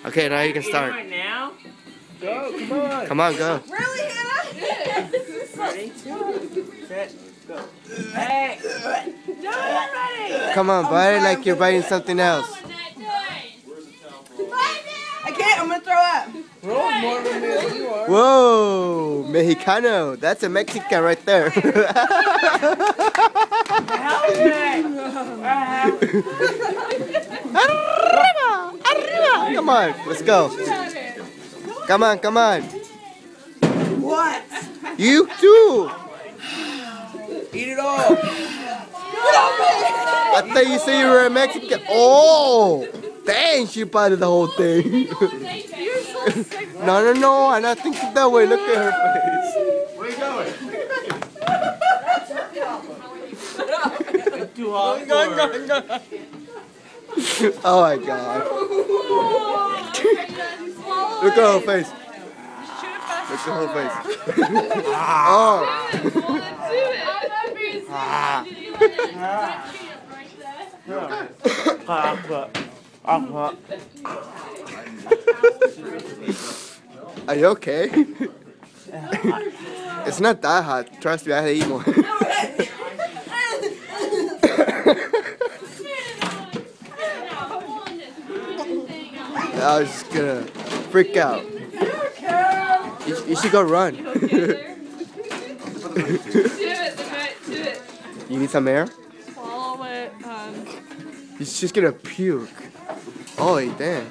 Okay, now you can start. Right now? Go, come on. Come on, go. Really, Hannah? Ready? Set, go. Hey! No, I'm ready! Come on, bite it like you're biting something else. I can't. I'm gonna throw up. Roll more than you are. Whoa, Mexicano. That's a Mexican right there. The hell is that? Arriba, arriba. Come on, let's go. Come on, come on. What? You too. Eat it all. I thought you said you were a Mexican. Oh, dang, she bited the whole thing. No, I'm not thinking that way. Look at her face. Where are you going? Too hot Oh my god. Look at her face. Look at her face. Oh. Are you okay? It's not that hot. Trust me, I had to eat more. I was just gonna freak out. You should go run. You need some air? Swallow it. She's just gonna puke. Oh, damn.